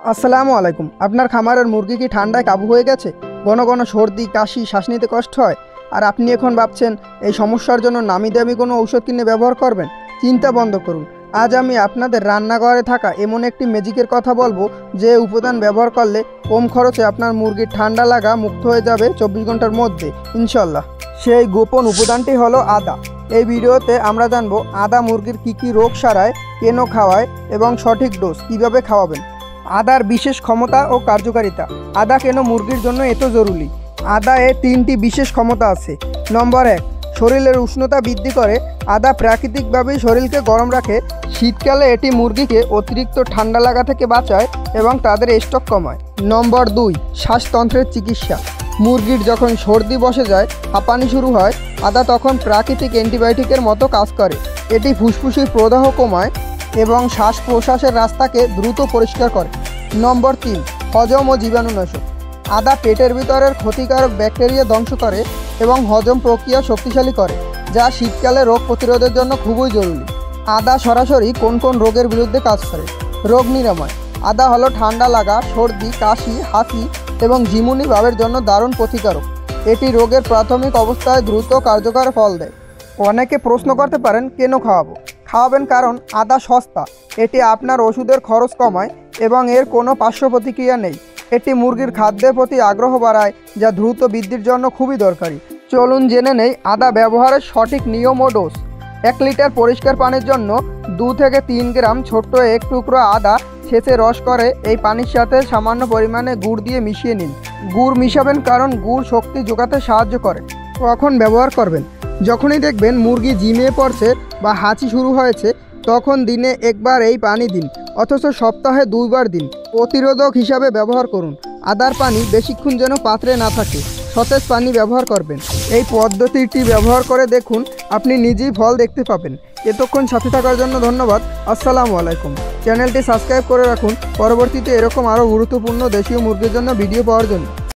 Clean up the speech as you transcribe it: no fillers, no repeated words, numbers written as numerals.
আসসালামু আলাইকুম। আপনার খামারের মুরগি কি ঠান্ডায় কাবু হয়ে গেছে? ঘন ঘন সর্দি, কাশি, শ্বাস নিতে কষ্ট হয়, আর আপনি এখন ভাবছেন এই সমস্যার জন্য নামি দামি কোনো ঔষধ কিনে ব্যবহার করবেন? চিন্তা বন্ধ করুন। আজ আমি আপনাদের রান্নাঘরে থাকা এমন একটি ম্যাজিকের কথা বলবো, যে উপাদান ব্যবহার করলে কম খরচে আপনার মুরগির ঠান্ডা লাগা মুক্ত হয়ে যাবে 24 ঘন্টার মধ্যে ইনশাল্লাহ। সেই গোপন উপাদানটি হলো আদা। এই ভিডিওতে আমরা জানবো আদা মুরগির কী কী রোগ সারায়, কেন খাওয়ায় এবং সঠিক ডোজ কীভাবে খাওয়াবেন। আদার বিশেষ ক্ষমতা ও কার্যকারিতা। আদা কেন মুরগির জন্য এত জরুরি? আদা এর 3টি বিশেষ ক্ষমতা আছে। নম্বর 1, শরীরের উষ্ণতা বৃদ্ধি করে। আদা প্রাকৃতিকভাবেই শরীরকে গরম রাখে। শীতকালে এটি মুরগিকে অতিরিক্ত ঠান্ডা লাগা থেকে বাঁচায় এবং তাদের স্টক কমায়। নম্বর 2, শ্বাসতন্ত্রের চিকিৎসা। মুরগির যখন সর্দি বসে যায়, হাঁপানি শুরু হয়, আদা তখন প্রাকৃতিক অ্যান্টিবায়োটিকের মতো কাজ করে। এটি ফুসফুসের প্রদাহ কমায় এবং শ্বাস প্রশ্বাসের রাস্তাকে দ্রুত পরিষ্কার করে। নম্বর 3, হজম ও জীবাণুনাশক। আদা পেটের ভিতরের ক্ষতিকারক ব্যাকটেরিয়া ধ্বংস করে এবং হজম প্রক্রিয়া শক্তিশালী করে, যা শীতকালে রোগ প্রতিরোধের জন্য খুবই জরুরি। আদা সরাসরি কোন কোন রোগের বিরুদ্ধে কাজ করে? রোগ নিরাময়। আদা হলো ঠান্ডা লাগা, সর্দি, কাশি, হাঁচি এবং ঝিমুনি ভাবের জন্য দারুণ প্রতিকারক। এটি রোগের প্রাথমিক অবস্থায় দ্রুত কার্যকর ফল দেয়। অনেকে প্রশ্ন করতে পারেন, কেন খাওয়াবো? খাওয়াবেন কারণ আদা সস্তা, এটি আপনার ওষুধের খরচ কমায় এবং এর কোনো পার্শ্ব প্রতিক্রিয়া নেই। এটি মুরগির খাদ্যের প্রতি আগ্রহ বাড়ায়, যা দ্রুত বৃদ্ধির জন্য খুবই দরকারি। চলুন জেনে নেই আদা ব্যবহারের সঠিক নিয়ম ও ডোজ। 1 লিটার পরিষ্কার পানির জন্য 2 থেকে 3 গ্রাম ছোট্ট এক টুকরো আদা ছেঁচে রস করে এই পানির সাথে সামান্য পরিমাণে গুড় দিয়ে মিশিয়ে নিন। গুড় মিশাবেন কারণ গুড় শক্তি যোগাতে সাহায্য করে। কখন ব্যবহার করবেন? যখনই দেখবেন মুরগি ঝিমিয়ে পড়ছে বা হাঁচি শুরু হয়েছে, তখন দিনে একবার এই পানি দিন, অথচ সপ্তাহে 2 বার দিন। প্রতিরোধক হিসাবে ব্যবহার করুন। আদার পানি বেশিক্ষণ যেন পাত্রে না থাকে, সতেজ পানি ব্যবহার করবেন। এই পদ্ধতিটি ব্যবহার করে দেখুন, আপনি নিজেই ফল দেখতে পাবেন। এতক্ষণ সাথে থাকার জন্য ধন্যবাদ। আসসালামু আলাইকুম। চ্যানেলটি সাবস্ক্রাইব করে রাখুন পরবর্তীতে এরকম আরও গুরুত্বপূর্ণ দেশীয় মুরগির জন্য ভিডিও পাওয়ার জন্য।